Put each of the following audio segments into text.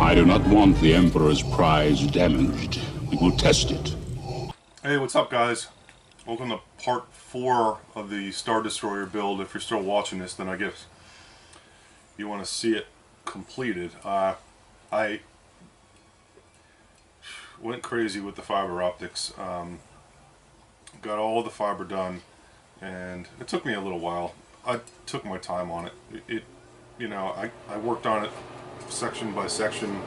I do not want the Emperor's prize damaged. We will test it. Hey, what's up, guys? Welcome to part 4 of the Star Destroyer build. If you're still watching this, then I guess you want to see it completed. I went crazy with the fiber optics. Got all the fiber done, and it took me a little while. I took my time on it. I worked on it section by section,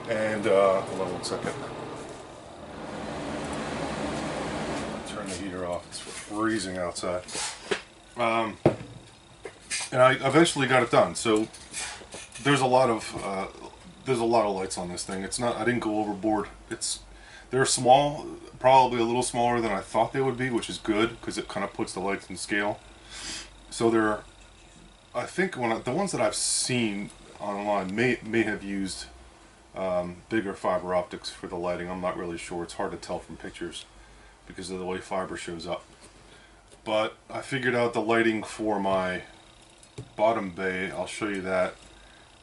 and hold on one second. Turn the heater off. It's freezing outside. And I eventually got it done. So there's a lot of lights on this thing. It's not. I didn't go overboard. They're small, probably a little smaller than I thought they would be, which is good because it kind of puts the lights in scale. So they're, I think the ones that I've seen online may have used bigger fiber optics for the lighting. I'm not really sure. It's hard to tell from pictures because of the way fiber shows up. But I figured out the lighting for my bottom bay. I'll show you that,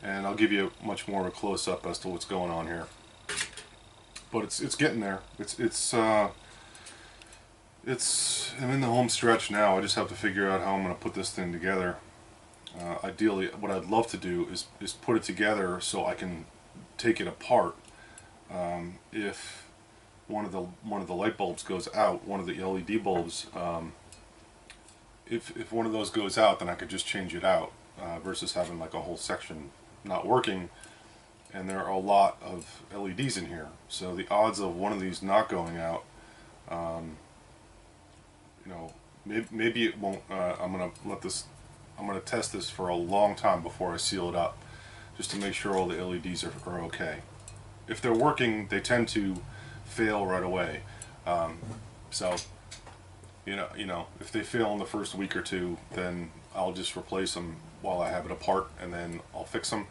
and I'll give you much more of a close-up as to what's going on here. But it's getting there. I'm in the home stretch now. I just have to figure out how I'm going to put this thing together. Ideally, what I'd love to do is put it together so I can take it apart. If one of the light bulbs goes out, one of the LED bulbs, if one of those goes out, then I could just change it out versus having like a whole section not working. And there are a lot of LEDs in here, so the odds of one of these not going out, maybe it won't. I'm gonna test this for a long time before I seal it up, just to make sure all the LEDs are okay. If they're working, they tend to fail right away. So if they fail in the first week or two, then I'll just replace them while I have it apart, and then I'll fix them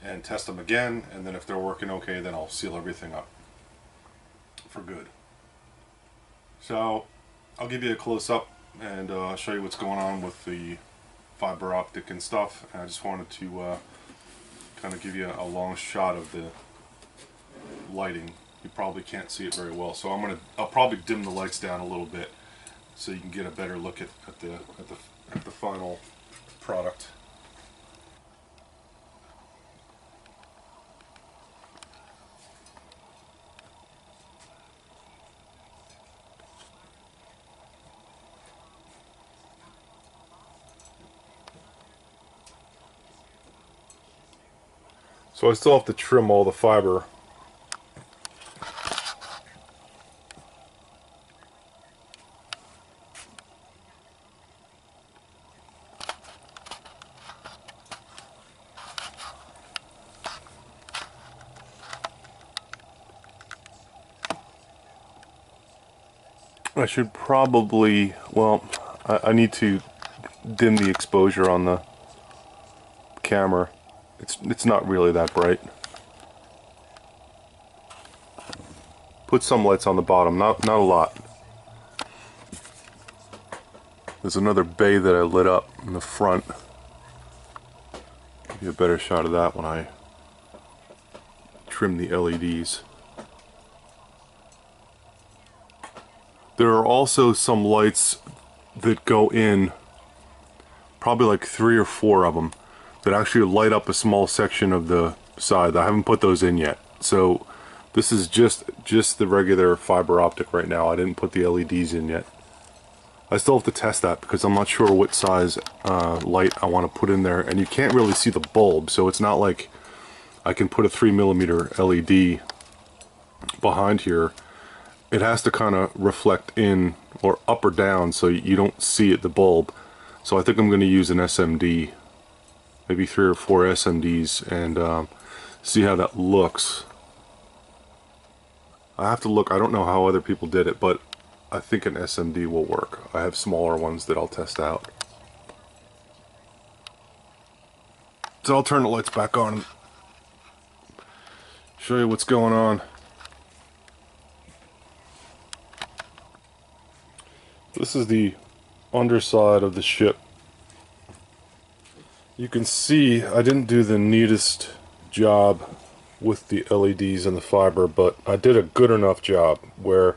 and test them again, and then if they're working okay, then I'll seal everything up for good. So I'll give you a close-up and show you what's going on with the fiber optic and stuff. And I just wanted to kind of give you a long shot of the lighting. You probably can't see it very well, so I'll probably dim the lights down a little bit so you can get a better look at the final product. So I still have to trim all the fiber. I should probably, I need to dim the exposure on the camera. It's not really that bright. Put some lights on the bottom, not a lot. There's another bay that I lit up in the front. Give you a better shot of that when I trim the LEDs. There are also some lights that go in, probably like 3 or 4 of them, that actually light up a small section of the side. I haven't put those in yet. So this is just the regular fiber optic right now. I didn't put the LEDs in yet. I still have to test that because I'm not sure what size light I want to put in there, and you can't really see the bulb, so it's not like I can put a 3mm LED behind here. It has to kind of reflect in or up or down so you don't see the bulb. So I think I'm going to use an SMD, maybe 3 or 4 SMDs, and see how that looks. I have to look. I don't know how other people did it, but I think an SMD will work. I have smaller ones that I'll test out. So I'll turn the lights back on and show you what's going on. This is the underside of the ship. You can see I didn't do the neatest job with the LEDs and the fiber, but I did a good enough job where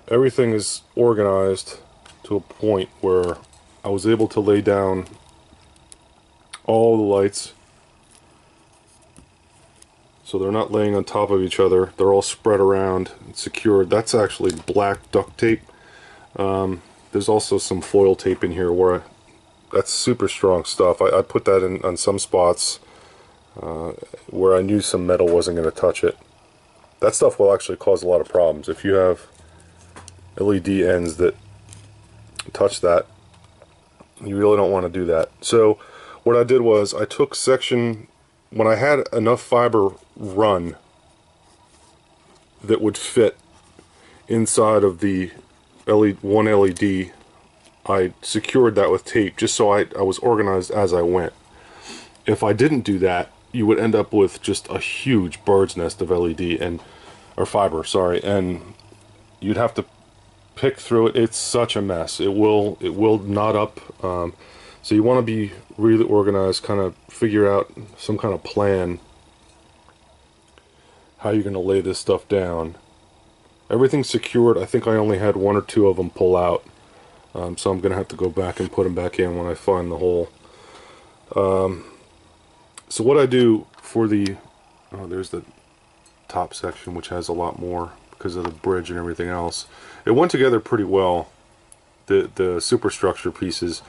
everything is organized to a point where I was able to lay down all the lights so they're not laying on top of each other. They're all spread around and secured. That's actually black duct tape. There's also some foil tape in here where that's super strong stuff. I put that in on some spots where I knew some metal wasn't going to touch it. That stuff will actually cause a lot of problems. If you have LED ends that touch that, you really don't want to do that. So what I did was I took section, when I had enough fiber run that would fit inside of the one LED, I secured that with tape just so I was organized as I went. If I didn't do that, you would end up with just a huge bird's nest of LED or fiber, sorry, and you'd have to pick through it. It's such a mess. It will knot up. So you want to be really organized, kind of figure out some kind of plan how you're going to lay this stuff down. Everything's secured. I think I only had one or two of them pull out, so I'm going to have to go back and put them back in when I find the hole. So what I do for the, oh, there's the top section, which has a lot more because of the bridge and everything else. It went together pretty well, the superstructure pieces.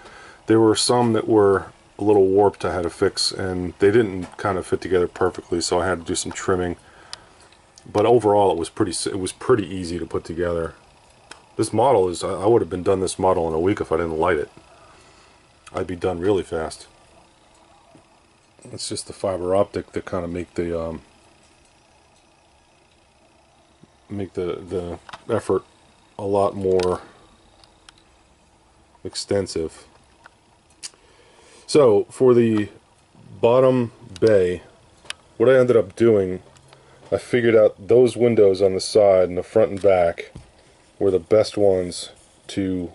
There were some that were a little warped I had to fix, and they didn't kind of fit together perfectly, so I had to do some trimming. But overall, it was pretty easy to put together. This model is, I would have been done this model in a week if I didn't light it. I'd be done really fast. It's just the fiber optic that kind of make the effort a lot more extensive. So for the bottom bay, what I ended up doing, I figured out those windows on the side and the front and back were the best ones to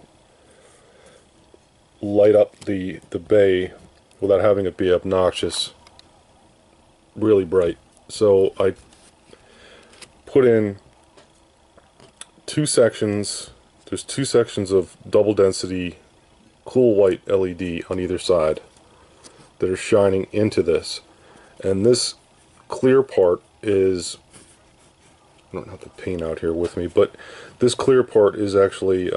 light up the bay without having it be obnoxious, really bright. So I put in two sections. There's two sections of double density cool white LED on either side that are shining into this, and this clear part is, I don't have the paint out here with me, but this clear part is actually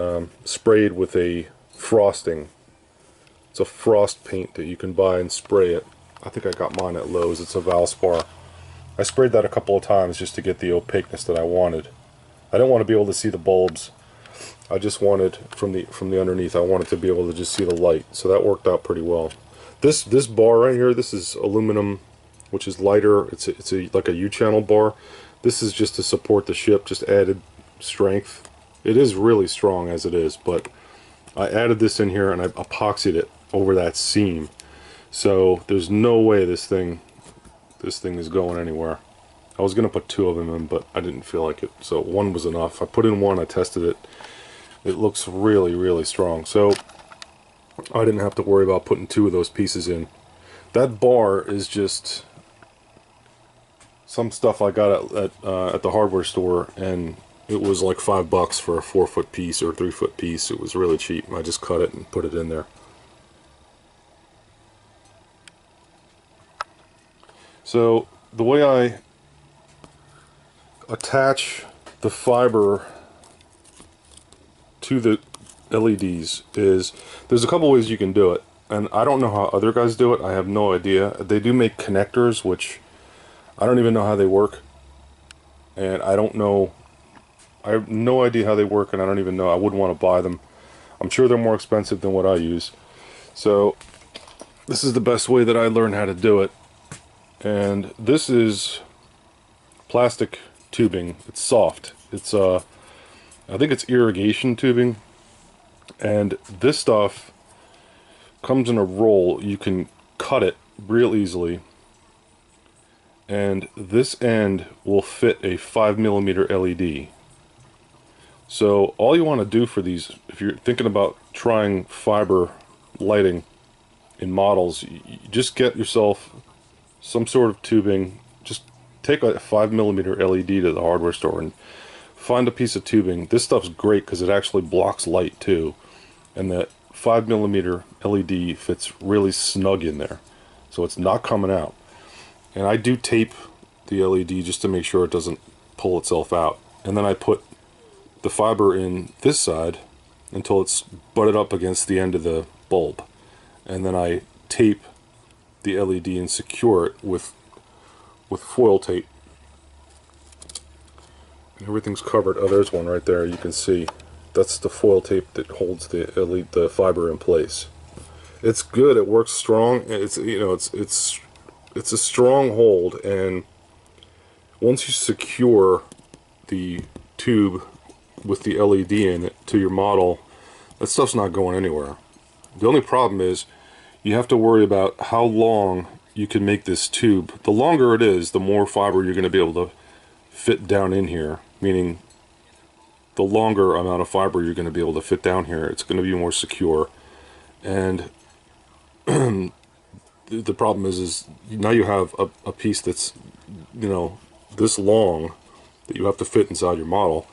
sprayed with a frosting. It's a frost paint that you can buy and spray it. I think I got mine at Lowe's. It's a Valspar. I sprayed that a couple of times just to get the opaqueness that I wanted. I didn't want to be able to see the bulbs. I just wanted, from the underneath, I wanted to be able to just see the light. So that worked out pretty well. This bar right here, this is aluminum, which is lighter. It's like a U-channel bar. This is just to support the ship, just added strength. It is really strong as it is, but I added this in here and I epoxied it over that seam. So there's no way this thing is going anywhere. I was gonna put two of them in, but I didn't feel like it, so one was enough. I put in one, I tested it. It looks really, really strong. So I didn't have to worry about putting two of those pieces in. That bar is just some stuff I got at the hardware store, and it was like $5 for a 4-foot piece or 3-foot piece. It was really cheap. I just cut it and put it in there. So the way I attach the fiber to the LEDs is, there's a couple ways you can do it, and I don't know how other guys do it. I have no idea. They do make connectors, which I don't even know how they work, and I have no idea how they work, and I don't even know. I wouldn't want to buy them. I'm sure they're more expensive than what I use. So this is the best way that I learned how to do it. And this is plastic tubing. It's soft. It's I think it's irrigation tubing, and this stuff comes in a roll. You can cut it real easily, and this end will fit a 5mm LED. So all you want to do for these, if you're thinking about trying fiber lighting in models, you just get yourself some sort of tubing take a 5mm LED to the hardware store and find a piece of tubing. This stuff's great because it actually blocks light too, and that 5mm LED fits really snug in there, so it's not coming out. And I do tape the LED just to make sure it doesn't pull itself out, and then I put the fiber in this side until it's butted up against the end of the bulb, and then I tape the LED and secure it with foil tape. And everything's covered. Oh, there's one right there. You can see that's the foil tape that holds the LED, the fiber in place. It's good. It works strong. It's, you know, it's a strong hold, and once you secure the tube with the LED in it to your model, that stuff's not going anywhere. The only problem is you have to worry about how long you can make this tube. The longer it is, the more fiber you're going to be able to fit down in here, meaning the longer amount of fiber you're going to be able to fit down here, it's going to be more secure. And the problem is now you have a piece that's, you know, this long that you have to fit inside your model,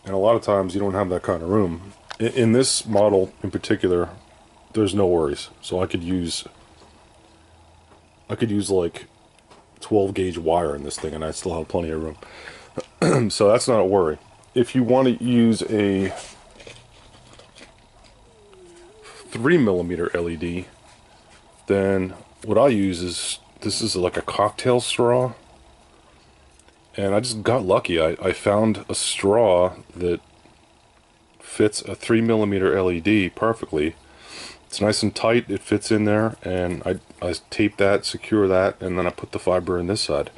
and a lot of times you don't have that kind of room. In this model in particular, there's no worries. So I could use like 12 gauge wire in this thing and I still have plenty of room. So that's not a worry. If you want to use a 3mm LED, then what I use is, this is like a cocktail straw, and I just got lucky. I found a straw that fits a 3mm LED perfectly. It's nice and tight, it fits in there, and I tape that, secure that, and then I put the fiber in this side.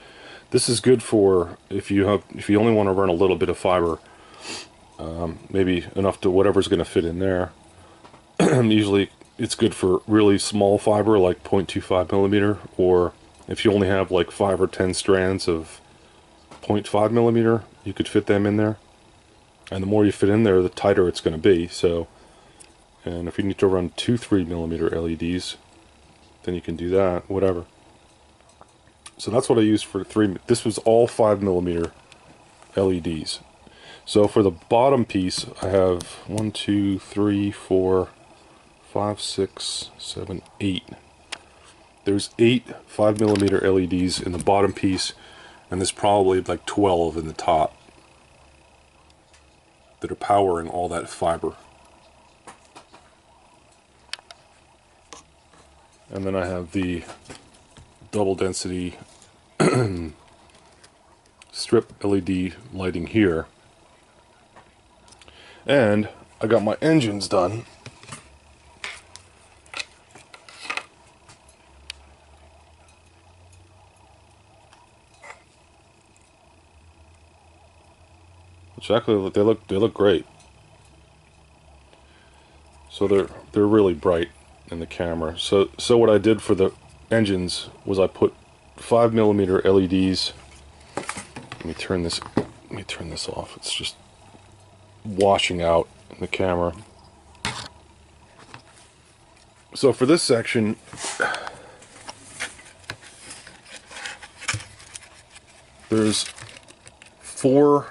This is good for if you only want to run a little bit of fiber, maybe enough to whatever's going to fit in there. Usually it's good for really small fiber like 0.25mm, or if you only have like 5 or 10 strands of 0.5mm, you could fit them in there. And the more you fit in there, the tighter it's going to be. So, and if you need to run 2 3mm LEDs, then you can do that, whatever. So that's what I used for 3. This was all 5mm LEDs. So for the bottom piece, I have 1, 2, 3, 4, 5, 6, 7, 8. There's 8 5mm LEDs in the bottom piece, and there's probably like 12 in the top that are powering all that fiber. And then I have the double density strip LED lighting here. And I got my engines done. Which actually they look great. So they're really bright in the camera. So what I did for the engines was I put 5mm LEDs. Let me turn this off. It's just washing out in the camera. So for this section, there's 4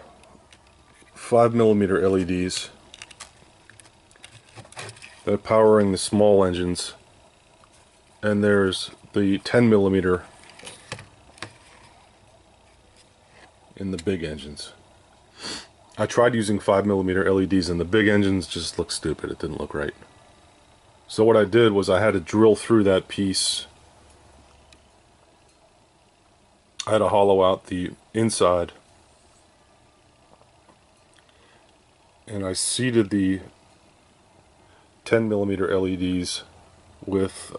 5mm LEDs that are powering the small engines, and there's the 10mm in the big engines. I tried using 5mm LEDs and the big engines just looked stupid. It didn't look right. So what I did was I had to drill through that piece. I had to hollow out the inside, and I seated the 10mm LEDs with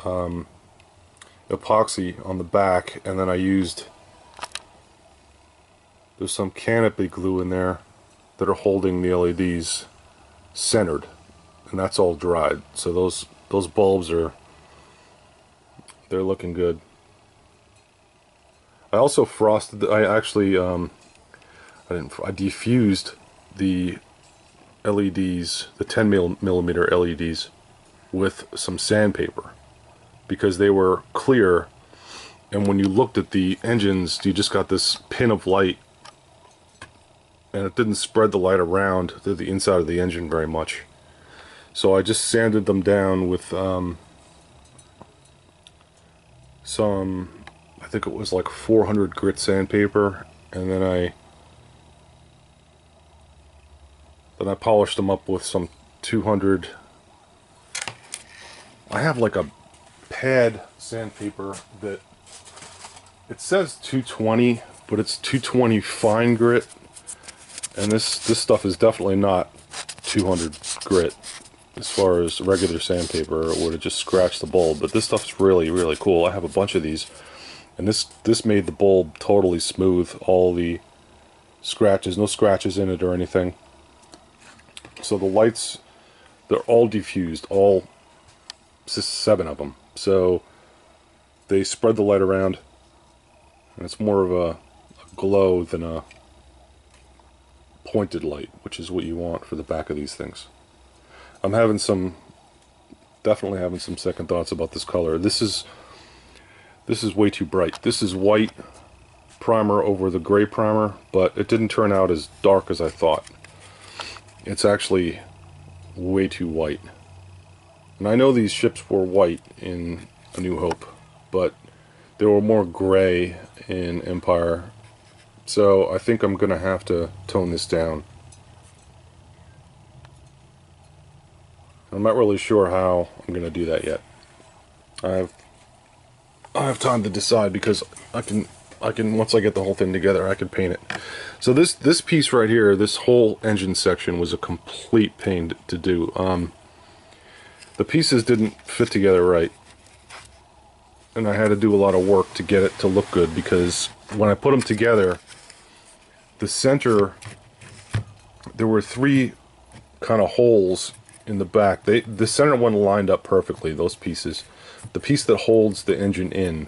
epoxy on the back, and then I used, there's some canopy glue in there that are holding the LEDs centered, and that's all dried. So those bulbs they're looking good. I also frosted. I actually I diffused the LEDs, the 10mm LEDs, with some sandpaper because they were clear and when you looked at the engines, you just got this pin of light, and it didn't spread the light around to the inside of the engine very much. So I just sanded them down with some, I think it was like 400 grit sandpaper, and then I polished them up with some 200. I have like a pad sandpaper that it says 220, but it's 220 fine grit, and this stuff is definitely not 200 grit as far as regular sandpaper. It would have just scratched the bulb, but this stuff's really, really cool. I have a bunch of these, and this made the bulb totally smooth. All the scratches, no scratches in it or anything. So the lights, they're all diffused, all 7 of them. So they spread the light around, and it's more of a glow than a pointed light, which is what you want for the back of these things. I'm having definitely having some second thoughts about this color. This is way too bright. This is white primer over the gray primer, but it didn't turn out as dark as I thought. It's actually way too white. And I know these ships were white in A New Hope, but they were more gray in Empire. So I think I'm going to have to tone this down. I'm not really sure how I'm going to do that yet. I have time to decide, because I can once I get the whole thing together, I can paint it. So this piece right here, this whole engine section, was a complete pain to do. The pieces didn't fit together right, and I had to do a lot of work to get it to look good, because when I put them together, the center, there were 3 kind of holes in the back. The center one lined up perfectly, those pieces. The piece that holds the engine in,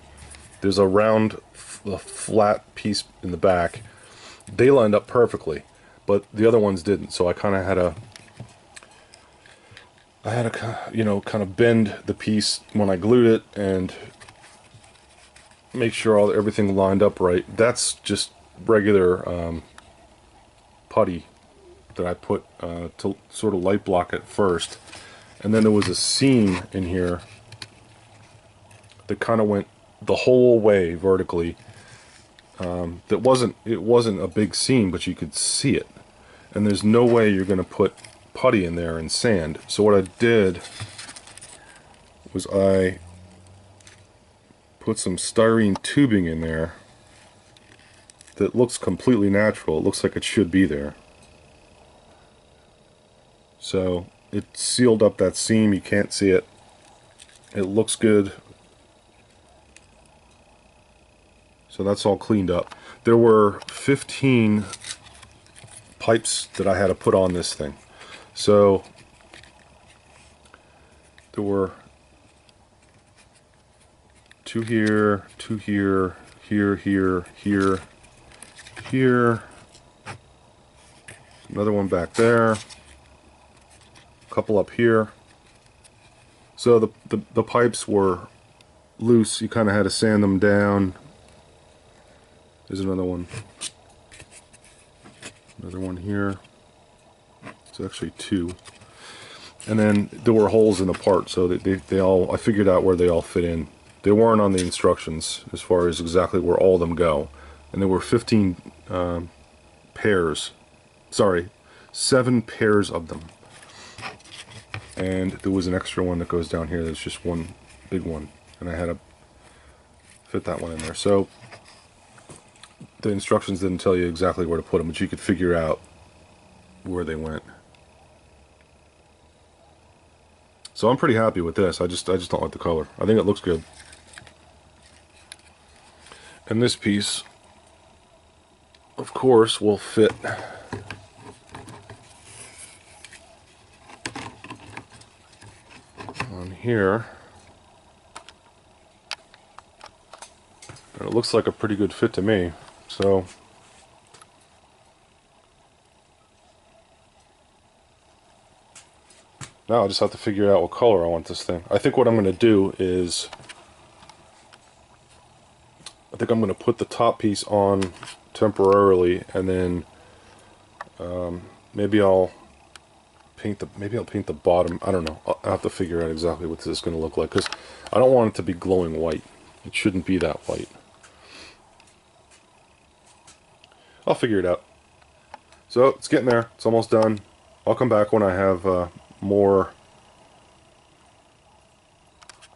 there's a round, flat piece in the back. They lined up perfectly, but the other ones didn't. So I kind of had to, you know, kind of bend the piece when I glued it and make sure everything lined up right. That's just regular putty that I put to sort of light block it first, and then there was a seam in here that kind of went the whole way vertically. It wasn't a big seam, but you could see it, and there's no way you're going to put putty in there and sand. So what I did was I put some styrene tubing in there that looks completely natural. It looks like it should be there. So it sealed up that seam. You can't see it. It looks good. So that's all cleaned up. There were 15 pipes that I had to put on this thing. So there were 2 here, 2 here, here, here, another one back there, a couple up here. So the pipes were loose. You kind of had to sand them down. There's another one. Another one here. It's actually 2. And then there were holes in the part, so they all, I figured out where they all fit in. They weren't on the instructions as far as exactly where all of them go. And there were 15 pairs. Sorry, 7 pairs of them. And there was an extra one that goes down here that's just one big one. And I had to fit that one in there. So the instructions didn't tell you exactly where to put them, but you could figure out where they went. So I'm pretty happy with this. I just don't like the color. I think it looks good. And this piece, of course, will fit on here. And it looks like a pretty good fit to me. So now I just have to figure out what color I want this thing. I think what I'm going to do is I think I'm going to put the top piece on temporarily, and then maybe I'll paint the bottom. I don't know. I'll have to figure out exactly what this is going to look like, because I don't want it to be glowing white. It shouldn't be that white. I'll figure it out. So it's getting there. It's almost done. I'll come back when I have more.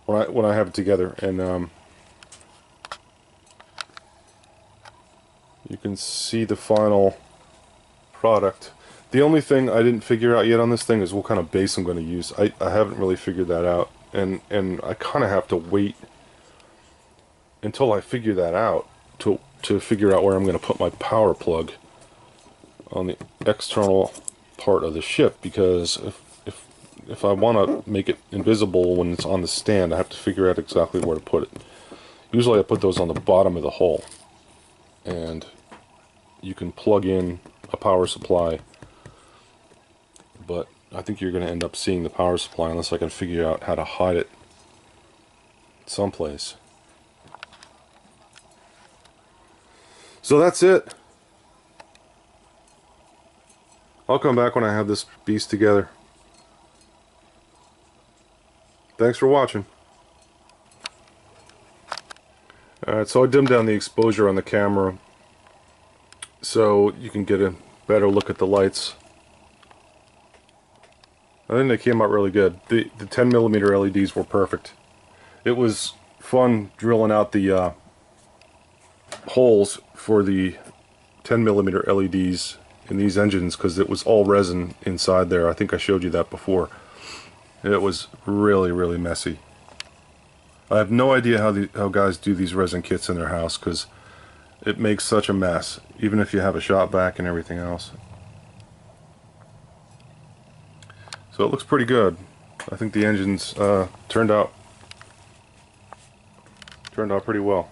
When I have it together, and you can see the final product. The only thing I didn't figure out yet on this thing is what kind of base I'm going to use. I haven't really figured that out, and I kind of have to wait until I figure that out to figure out where I'm going to put my power plug on the external part of the ship, because if I want to make it invisible when it's on the stand, I have to figure out exactly where to put it. Usually I put those on the bottom of the hull, and you can plug in a power supply, but I think you're going to end up seeing the power supply unless I can figure out how to hide it someplace. So that's it. I'll come back when I have this beast together. Thanks for watching. Alright, so I dimmed down the exposure on the camera so you can get a better look at the lights. I think they came out really good. The 10mm LEDs were perfect. It was fun drilling out the holes for the 10mm LEDs in these engines, because it was all resin inside there. I think I showed you that before. It was really, really messy. I have no idea how guys do these resin kits in their house, because it makes such a mess, even if you have a shop vac and everything else. So it looks pretty good. I think the engines turned out pretty well.